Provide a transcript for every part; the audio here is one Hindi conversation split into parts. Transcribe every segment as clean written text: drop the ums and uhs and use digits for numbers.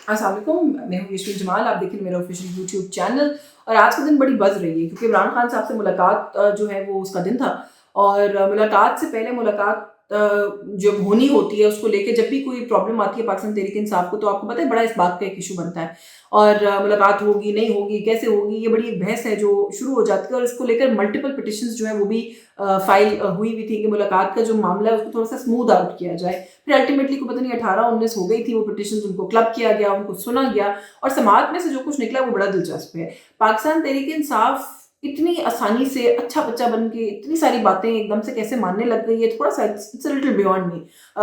अस्सलाम वालेकुम, मैं हूँ यशवी जमाल। आप देख रहे हैं मेरा ऑफिशियल यूट्यूब चैनल। और आज का दिन बड़ी बज़ रही है क्योंकि इमरान खान साहब से मुलाकात जो है वो उसका दिन था। और मुलाकात से पहले मुलाकात जब होनी होती है उसको लेके जब भी कोई प्रॉब्लम आती है पाकिस्तान तहरीक इंसाफ को, तो आपको पता है बड़ा इस बात का एक इशू बनता है। और मुलाकात होगी नहीं होगी कैसे होगी, ये बड़ी एक बहस है जो शुरू हो जाती है। और इसको लेकर मल्टीपल पिटिशंस जो है वो भी फाइल हुई हुई थी कि मुलाकात का जो मामला है उसको थोड़ा सा स्मूथ आउट किया जाए। फिर अल्टीमेटली को पता नहीं 18-19 हो गई थी वो पिटिशन, उनको क्लब किया गया, उनको सुना गया और समाज में से जो कुछ निकला वो बड़ा दिलचस्प है। पाकिस्तान तहरीक इंसाफ इतनी आसानी से अच्छा बच्चा बन के इतनी सारी बातें एकदम से कैसे मानने लग गई है, थोड़ा सा it's a little beyond me.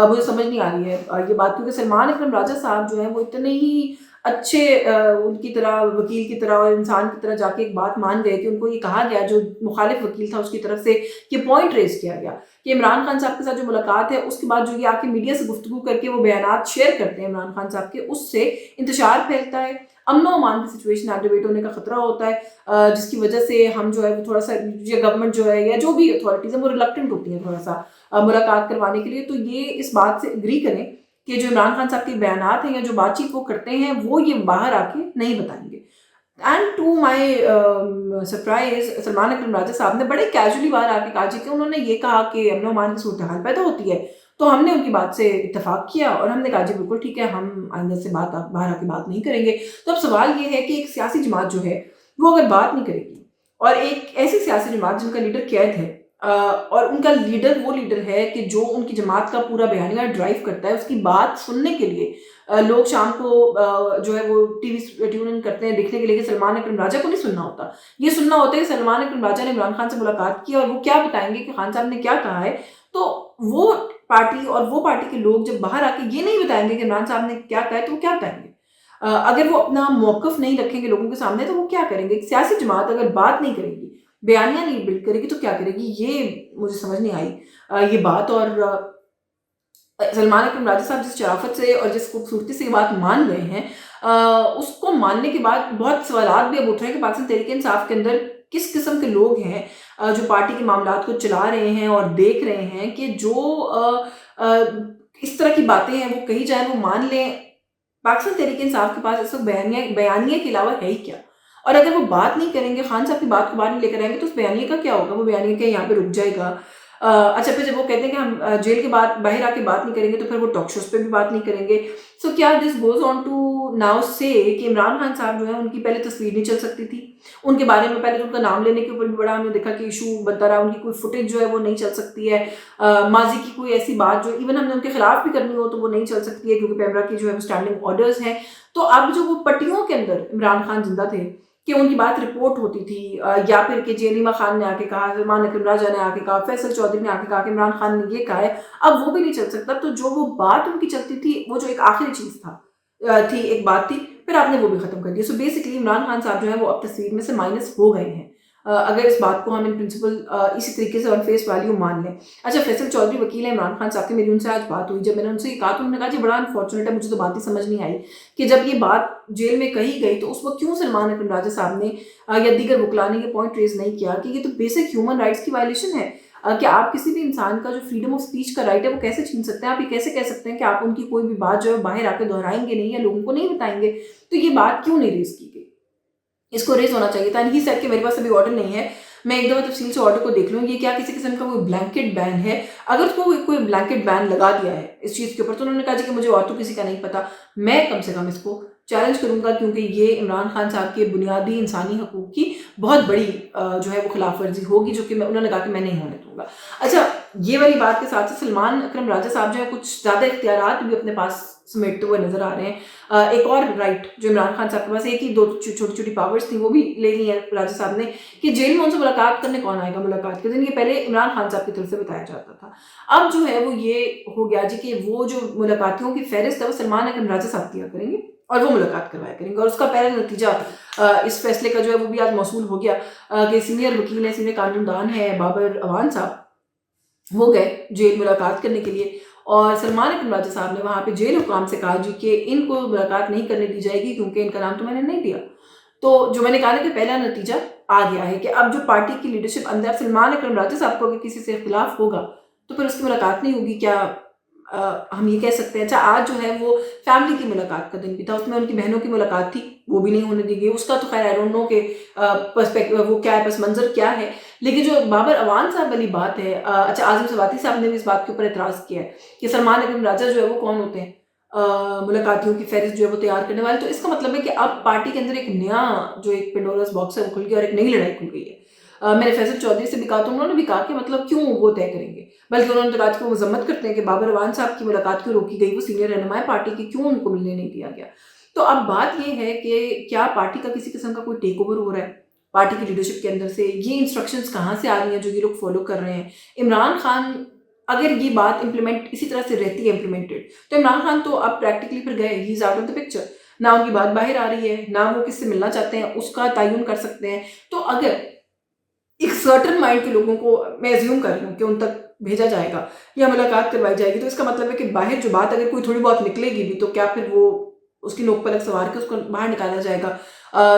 मुझे समझ नहीं आ रही है ये बात, क्योंकि सलमान अकरम राजा साहब जो है वो इतने ही अच्छे उनकी तरह वकील की तरह और इंसान की तरह जाके एक बात मान गए कि उनको ये कहा गया, जो मुखालिफ वकील था उसकी तरफ से ये पॉइंट रेज किया गया कि इमरान खान साहब के साथ जो मुलाकात है उसके बाद जो ये आके मीडिया से गुफ्तगू करके वो बयानात शेयर करते हैं इमरान खान साहब के, उससे इंतशार फैलता है, अमन अमान की सिचुएशन एग्रेवेट होने का खतरा होता है, जिसकी वजह से हम जो है वो थोड़ा सा ये गवर्नमेंट जो है या जो भी अथॉरिटीज़ है वो रिलक्टेंट होती है थोड़ा सा मुलाकात करवाने के लिए। तो ये इस बात से एग्री करें कि जो इमरान खान साहब के बयानात हैं या जो बातचीत वो करते हैं वो ये बाहर आके नहीं बताएंगे। And to my surprise Salman Akram Raja साहब ने बड़े कैजुअली बाहर आके कहा जी कि उन्होंने ये कहा कि अमन अमान की सूरत हाल पैदा होती है, तो हमने उनकी बात से इत्तेफाक किया और हमने कहा जी बिल्कुल ठीक है, हम आइंदा से बाहर आके बात नहीं करेंगे। तो अब सवाल ये है कि एक सियासी जमात जो है वो अगर बात नहीं करेगी और एक ऐसी सियासी जमात जिनका लीडर कैद है, और उनका लीडर वो लीडर है कि जो उनकी जमात का पूरा बयानिया ड्राइव करता है, उसकी बात सुनने के लिए लोग शाम को जो है वो टीवी ट्यून इन करते हैं देखने के लिए कि सलमान अकरम राजा को नहीं सुनना होता, ये सुनना होता है कि सलमान अकरम राजा ने इमरान खान से मुलाकात की और वो क्या बताएंगे कि खान साहब ने क्या कहा है। तो वो पार्टी और वो पार्टी के लोग जब बाहर आके ये नहीं बताएंगे कि इमरान साहब ने क्या कहा है, तो वो क्या बताएंगे? अगर वो अपना मौकफ नहीं रखेंगे लोगों के सामने तो वो क्या करेंगे? एक सियासी जमात अगर बात नहीं करेगी, बयानिया नहीं बिल्ड करेगी, तो क्या करेगी? ये मुझे समझ नहीं आई ये बात। और सलमान अकरम राजा साहब जिस शराफत से और जिस खूबसूरती से ये बात मान गए हैं, उसको मानने के बाद बहुत सवालात भी अब उठ रहे हैं कि पाकिस्तान तहरीक इंसाफ के अंदर किस किस्म के लोग हैं जो पार्टी के मामलात को चला रहे हैं और देख रहे हैं कि जो इस तरह की बातें हैं वो कही जाए वो मान लें। पाकिस्तान तहरीक इंसाफ के पास इस वक्त बयानिया के अलावा है ही क्या? और अगर वो बात नहीं करेंगे, खान साहब की बात को बाहर नहीं लेकर आएंगे, तो उस बयानिया का क्या होगा? वो बयानिया क्या यहाँ पे रुक जाएगा? अच्छा, फिर जब वो कहते हैं कि हम जेल के बाद बाहर आके बात नहीं करेंगे, तो फिर वो टॉक शोज पे भी बात नहीं करेंगे। सो क्या this goes on to now say कि इमरान खान साहब जो है उनकी पहले तस्वीर नहीं चल सकती थी, उनके बारे में पहले तो उनका नाम लेने के ऊपर भी बड़ा हमने देखा कि इशू बनता रहा, उनकी कोई फुटेज जो है वो नहीं चल सकती है, माजी की कोई ऐसी बात जो इवन हमने उनके खिलाफ भी करनी हो तो वो नहीं चल सकती है क्योंकि पैमरा की जो है स्टैंडिंग ऑर्डर्स हैं। तो अब जो वो पट्टियों के अंदर इमरान खान जिंदा थे कि उनकी बात रिपोर्ट होती थी, या फिर कि जेलिमा खान ने आके कहा, सलमान अकरम राजा ने आके कहा, फैसल चौधरी ने आके कहा कि इमरान खान ने ये कहा है, अब वो भी नहीं चल सकता। तो जो वो बात उनकी चलती थी, वो जो एक आखिरी चीज था थी एक बात थी, फिर आपने वो भी खत्म कर दिया। सो बेसिकली इमरान खान साहब जो है वो अब तस्वीर में से माइनस हो गए हैं, अगर इस बात को हम इन प्रिंसिपल इसी तरीके से ऑन फेस वैल्यू मान लें। अच्छा, फैसल चौधरी वकील है इमरान खान साहब के, मेरी उनसे आज बात हुई। जब मैंने उनसे ये कहा तो उन्होंने कहा जी बड़ा अनफॉर्चुनेट है, मुझे तो बात ही समझ नहीं आई कि जब ये बात जेल में कही गई तो उस वक्त क्यों सलमान अकरम राजा साहब ने या दीगर वकला ने ये पॉइंट रेज नहीं किया कि ये तो बेसिक ह्यूमन राइट्स की वायलेशन है, कि आप किसी भी इंसान का जो फ्रीडम ऑफ स्पीच का राइट है वो कैसे छीन सकते हैं? आप ये कैसे कह सकते हैं कि आप उनकी कोई भी बात जो है बाहर आकर दोहराएंगे नहीं या लोगों को नहीं बताएंगे? तो ये बात क्यों नहीं रेज की गई? इसको रेज होना चाहिए था। एंड ही सेड कि मेरे पास अभी ऑर्डर नहीं है, मैं एक दफा तफसील से ऑर्डर को देख लूँ, ये क्या किसी किस्म का कोई ब्लैंकेट बैन है? अगर उसको कोई ब्लैंकेट बैन लगा दिया है इस चीज़ के ऊपर, तो उन्होंने कहा जी कि मुझे और तो किसी का नहीं पता, मैं कम से कम इसको चैलेंज करूंगा क्योंकि ये इमरान खान साहब के बुनियादी इंसानी हकूक की बहुत बड़ी जो है वो खिलाफ वर्जी होगी, जो कि उन्होंने कहा कि मैं नहीं होने दूंगा। अच्छा, ये वाली बात के साथ साथ सलमान अकरम राजा साहब जो है कुछ ज़्यादा इख्तियारात भी अपने पास समेटते हुए नजर आ रहे हैं। एक और राइट जो इमरान खान साहब के पास, एक ही दो छोटी छोटी पावर्स थी वो भी ले ली है राजा साहब ने, कि जेल में उनसे मुलाकात करने कौन आएगा मुलाकात के दिन, ये पहले इमरान खान साहब की तरफ से बताया जाता था। अब जो है वो ये हो गया जी कि वो जो मुलाकातियों की फहरिस्त है वो सलमान अकरम राजा साहब दिया करेंगे और वो मुलाकात करवाया करेंगे। और उसका पहला नतीजा इस फैसले का जो है वो भी आज मौसूल हो गया कि सीनियर वकील है, सीनियर कानूनदान है बाबर अवान साहब, वो गए जेल मुलाकात करने के लिए और सलमान अकरम राजा साहब ने वहाँ पे जेल हुकाम से कहा जी कि इनको मुलाकात नहीं करने दी जाएगी क्योंकि इनका नाम तो मैंने नहीं दिया। तो जो मैंने कहा ना कि पहला नतीजा आ गया है कि अब जो पार्टी की लीडरशिप अंदर सलमान अकरम राजा साहब को अगर किसी से इख्तिलाफ होगा तो फिर उसकी मुलाकात नहीं होगी। क्या हम ये कह सकते हैं। अच्छा, आज जो है वो फैमिली की मुलाकात का दिन भी था, उसमें उनकी बहनों की मुलाकात थी, वो भी नहीं होने दी गई। उसका तो खैर आई डोंट नो कि पर्सपेक्टिव वो क्या है, पस मंज़र क्या है। लेकिन जो बाबर अवान साहब वाली बात है, अच्छा आज़म सवाती साहब ने भी इस बात के ऊपर एतराज़ किया है कि सलमान अकरम राजा जो है वो कौन होते हैं, मुलाकातियों की फ़हरिस्त जो है वो तैयार करने वाले। तो इसका मतलब है कि अब पार्टी के अंदर एक नया जो एक पेंडोरास बॉक्स है वो खुल गया और एक नई लड़ाई खुल गई है। मैंने फैसल चौधरी से भी कहा, तो उन्होंने भी कहा कि मतलब क्यों वो तय करेंगे, बल्कि उन्होंने तो कहा कि वो मजम्मत करते हैं कि बाबर अवान साहब की मुलाकात क्यों रोकी गई, वो सीनियर रहनुमा है पार्टी की, क्यों उनको मिलने नहीं दिया गया। तो अब बात ये है कि क्या पार्टी का किसी किस्म का कोई टेक ओवर हो रहा है पार्टी की लीडरशिप के अंदर से, ये इंस्ट्रक्शंस कहाँ से आ रही हैं जो ये लोग फॉलो कर रहे हैं। इमरान खान, अगर ये बात इम्प्लीमेंट इसी तरह से रहती है इम्प्लीमेंटेड, तो इमरान खान तो अब प्रैक्टिकली फिर गए, he is out of the picture. ना उनकी बात बाहर आ रही है, ना वो किससे मिलना चाहते हैं उसका तयन कर सकते हैं। तो अगर एक सर्टेन माइंड के लोगों को मैं एज्यूम कर रही हूँ कि उन तक भेजा जाएगा या मुलाकात करवाई जाएगी, तो इसका मतलब है कि बाहर जो बात अगर कोई थोड़ी बहुत निकलेगी भी, तो क्या फिर वो उसकी नोक पलक सवार के उसको बाहर निकाला जाएगा।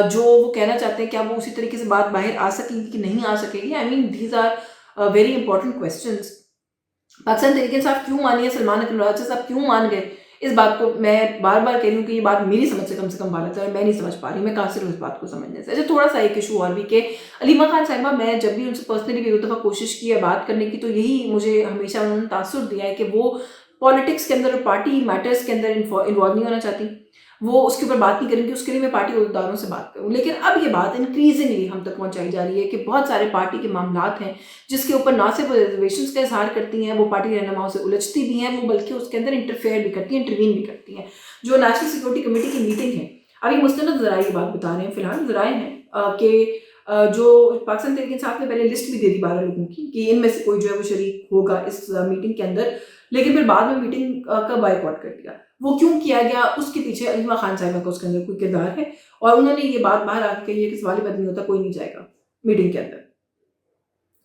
जो वो कहना चाहते हैं क्या वो उसी तरीके से बात बाहर आ सकेगी कि नहीं आ सकेगी। I mean these are very important questions. Pakistan Tehreek Insaf क्यों मानी है, सलमान अकरम राजा साहब क्यों मान गए, इस बात को मैं बार बार कह रही हूँ कि ये बात मेरी समझ से कम गलत है, मैं नहीं समझ पा रही, मैं कासिर हूँ इस बात को समझने से। अच्छा, थोड़ा सा एक इशू और भी कि अलीमा खान साहिबा, मैं जब भी उनसे पर्सनली भी एक दफ़ा कोशिश की है बात करने की, तो यही मुझे हमेशा उन्होंने तासुर दिया है कि वो पॉलिटिक्स के अंदर और पार्टी मैटर्स के अंदर इन्वॉल्व नहीं होना चाहती, वो उसके ऊपर बात नहीं करेंगी, उसके लिए मैं पार्टी अहदेदारों से बात करूँ। लेकिन अब ये बात इंक्रीजिंगली हम तक पहुँचाई जा रही है कि बहुत सारे पार्टी के मामलात हैं जिसके ऊपर ना सिर्फ रिजर्वेशंस का इजहार करती हैं, वो पार्टी रहनुमाओं से उलझती भी हैं, वो बल्कि उसके अंदर इंटरफेयर भी करती हैं, इंटरवीन भी करती हैं। जो नेशनल सिक्योरिटी कमेटी की मीटिंग है, अभी मुस्तनद ज़राए ये बात बता रहे हैं, फिलहाल ज़राए हैं कि जो पाकिस्तान तहरीक इंसाफ ने पहले लिस्ट भी दे दी 12 लोगों की कि इनमें से कोई जो है वो शरीक होगा इस मीटिंग के अंदर, लेकिन फिर बाद में मीटिंग का बायकॉट कर दिया। वो क्यों किया गया, उसके पीछे अलीमा खान साहिबा का उसके अंदर कोई किरदार है, और उन्होंने ये बात बाहर आके कही है कि सवाल ही पैदा नहीं होता, कोई नहीं जाएगा मीटिंग के अंदर।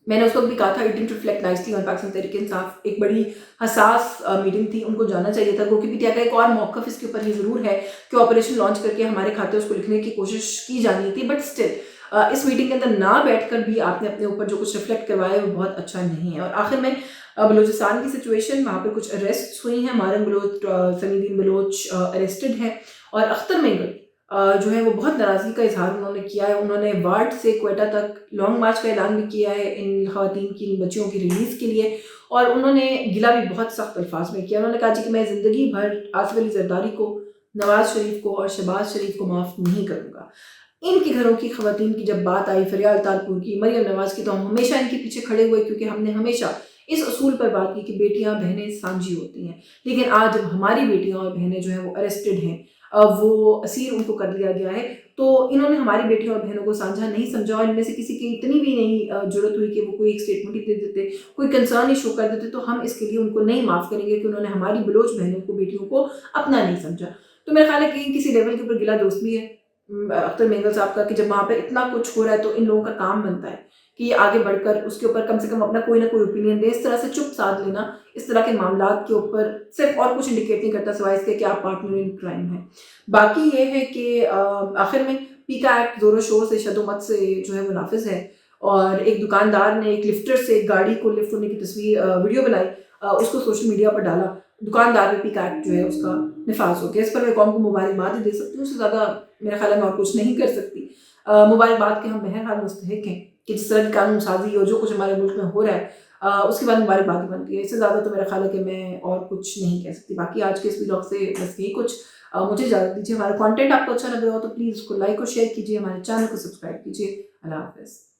मैंने उस वक्त भी कहा था it didn't reflect nicely on Pakistan Tehreek Insaf, एक बड़ी हसास मीटिंग थी, उनको जाना चाहिए था। क्योंकि पीटीआई का एक और मौक़िफ़ इसके ऊपर ये ज़रूर है कि ऑपरेशन लॉन्च करके हमारे खाते उसको लिखने की कोशिश की जानी थी, बट स्टिल इस मीटिंग के अंदर ना बैठकर भी आपने अपने ऊपर जो कुछ रिफ्लेक्ट करवाया है वो बहुत अच्छा नहीं है। और आखिर में बलूचिस्तान की सिचुएशन, वहाँ पे कुछ अरेस्ट हुई हैं, मारम बलोच, समीदीन बलोच अरेस्टेड है, और अख्तर मेंगल जो है वो बहुत नाराज़गी का इजहार उन्होंने किया है। उन्होंने वार्ड से क्वेटा तक लॉन्ग मार्च का ऐलान भी किया है इन ख़वातीन की, इन बच्चियों की रिलीज़ के लिए, और उन्होंने गिला भी बहुत सख्त अल्फाज में किया। उन्होंने कहा जी कि मैं ज़िंदगी भर आसिफ अली जरदारी को, नवाज शरीफ को और शहबाज शरीफ को माफ़ नहीं करूँगा। इनके घरों की ख़वातीन की जब बात आई, फरियाल तालपुर की, मरियम नवाज़ की, तो हम हमेशा इनके पीछे खड़े हुए, क्योंकि हमने हमेशा इस असूल पर बात की कि बेटियां बहनें साझी होती हैं। लेकिन आज जब हमारी बेटियां और बहनें जो हैं वो अरेस्टेड हैं, वो असीर उनको कर लिया गया है, तो इन्होंने हमारी बेटियों और बहनों को साझा नहीं समझा, और इनमें से किसी की इतनी भी नहीं ज़रूरत हुई कि वो कोई एक स्टेटमेंट ही दे देते, कोई कंसर्न ही शो कर देते, तो हम इसके लिए उनको नहीं माफ़ करेंगे कि उन्होंने हमारी बलोच बहनों को, बेटियों को अपना नहीं समझा। तो मेरा ख्याल है कि किसी लेवल के ऊपर गिला दोस्त भी है अख्तर मेंगल साहब का, कि जब वहाँ पर इतना कुछ हो रहा है तो इन लोगों का काम बनता है कि ये आगे बढ़कर उसके ऊपर कम से कम अपना कोई ना कोई ओपिनियन दे। इस तरह से चुप साध लेना इस तरह के मामलात के ऊपर सिर्फ और कुछ इंडिकेट नहीं करता सिवाय इसके कि आप पार्टनर इन क्राइम है। बाकी ये है कि आखिर में पीका एक्ट ज़ोरों शोर से, शदोमत से जो है वो नाफिज है, और एक दुकानदार ने एक लिफ्टर से एक गाड़ी को लिफ्ट होने की तस्वीर वीडियो बनाई, उसको सोशल मीडिया पर डाला, दुकानदार पे पीका एक्ट जो है उसका निफाज हो गया। इस पर मैं कौम को मुबारकबाद ही दे सकती हूँ, उससे ज़्यादा मेरा ख्याल है मैं और कुछ नहीं कर सकती। मुबारकबाद के हम बहरहाल मुस्तहिक हैं कि जिस तरह की कानून साजी और जो कुछ हमारे मुल्क में हो रहा है, उसके बाद मुबारकबाद बनती है। इससे ज़्यादा तो मेरा ख्याल है कि मैं और कुछ नहीं कह सकती। बाकी आज के इस व्लॉग से बस यही कुछ। मुझे इजाज़त दीजिए। हमारा कंटेंट आपको अच्छा लग रहा हो तो प्लीज़ उसको लाइक और शेयर कीजिए, हमारे चैनल को सब्सक्राइब कीजिए। अल्लाह हाफ़िज़।